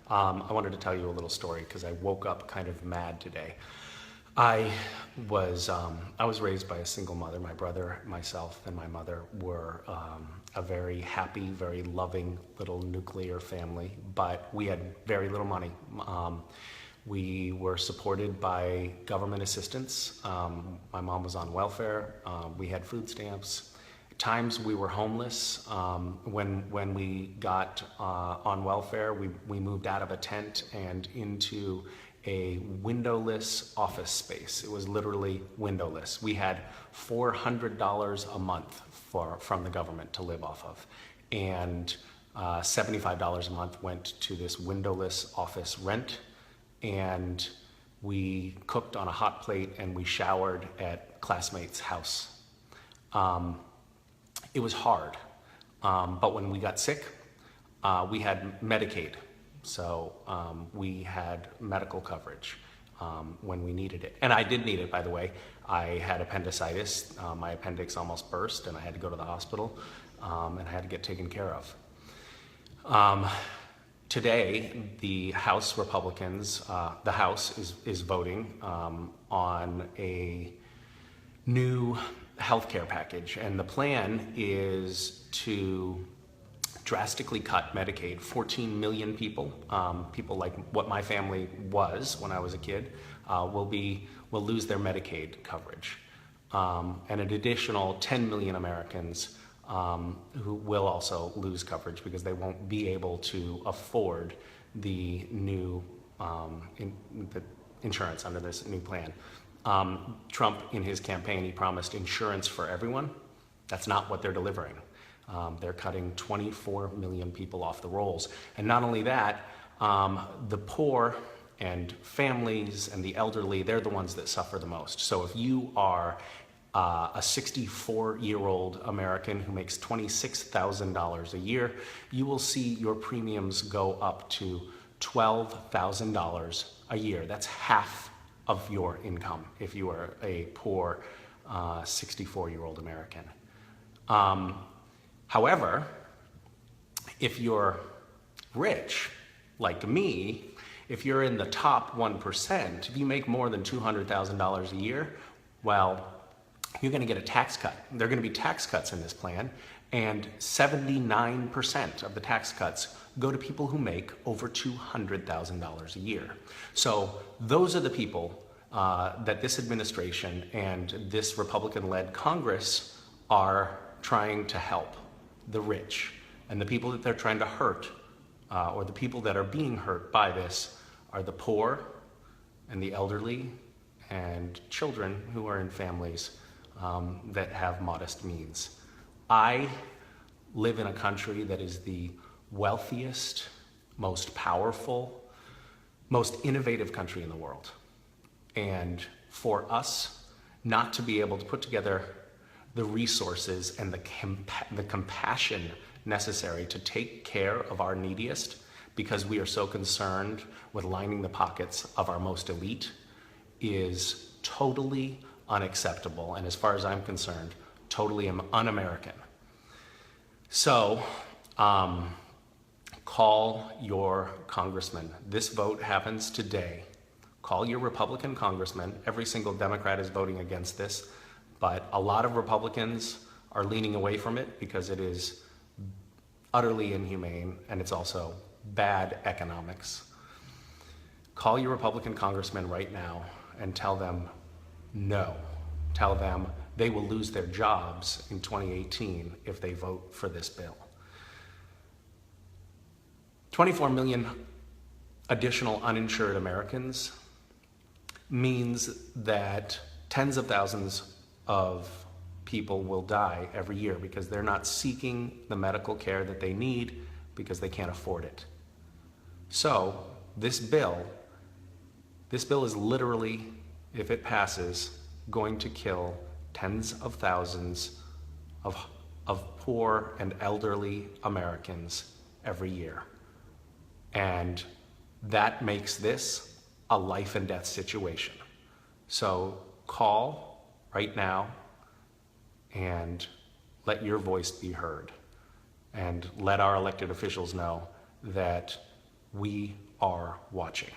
I wanted to tell you a little story because I woke up kind of mad today. I was raised by a single mother. My brother, myself, and my mother were a very happy, very loving little nuclear family, but we had very little money. We were supported by government assistance. My mom was on welfare. We had food stamps. At times we were homeless. When we got on welfare, we moved out of a tent and into a windowless office space. It was literally windowless. We had $400 a month from the government to live off of, and $75 a month went to this windowless office rent, and we cooked on a hot plate and we showered at classmates' house. It was hard, but when we got sick, we had Medicaid. So we had medical coverage when we needed it. And I did need it, by the way. I had appendicitis. My appendix almost burst and I had to go to the hospital and I had to get taken care of. Today, the House Republicans, the House is voting on a new healthcare package. And the plan is to drastically cut Medicaid. 14 million people, people like what my family was when I was a kid, will lose their Medicaid coverage. And an additional 10 million Americans who will also lose coverage because they won't be able to afford the new the insurance under this new plan. Trump, in his campaign, he promised insurance for everyone. That's not what they're delivering. They're cutting 24 million people off the rolls. And not only that, the poor and families and the elderly, they're the ones that suffer the most. So if you are a 64-year-old American who makes $26,000 a year, you will see your premiums go up to $12,000 a year. That's half of your income if you are a poor 64-year-old American. However, if you're rich, like me, if you're in the top 1%, if you make more than $200,000 a year, well, you're going to get a tax cut. There are going to be tax cuts in this plan, and 79% of the tax cuts go to people who make over $200,000 a year. So those are the people that this administration and this Republican-led Congress are trying to help. The rich, and the people that they're trying to hurt, or the people that are being hurt by this, are the poor and the elderly and children who are in families that have modest means. I live in a country that is the wealthiest, most powerful, most innovative country in the world. And for us not to be able to put together the resources and the compassion necessary to take care of our neediest because we are so concerned with lining the pockets of our most elite is totally unacceptable, and as far as I'm concerned, totally un-American. So call your congressman. This vote happens today. Call your Republican congressman. Every single Democrat is voting against this. But a lot of Republicans are leaning away from it because it is utterly inhumane and it's also bad economics. Call your Republican congressman right now and tell them no. Tell them they will lose their jobs in 2018 if they vote for this bill. 24 million additional uninsured Americans means that tens of thousands of people will die every year because they're not seeking the medical care that they need because they can't afford it. So this bill is literally, if it passes, going to kill tens of thousands of poor and elderly Americans every year. And that makes this a life and death situation. So call right now and let your voice be heard, and let our elected officials know that We are watching.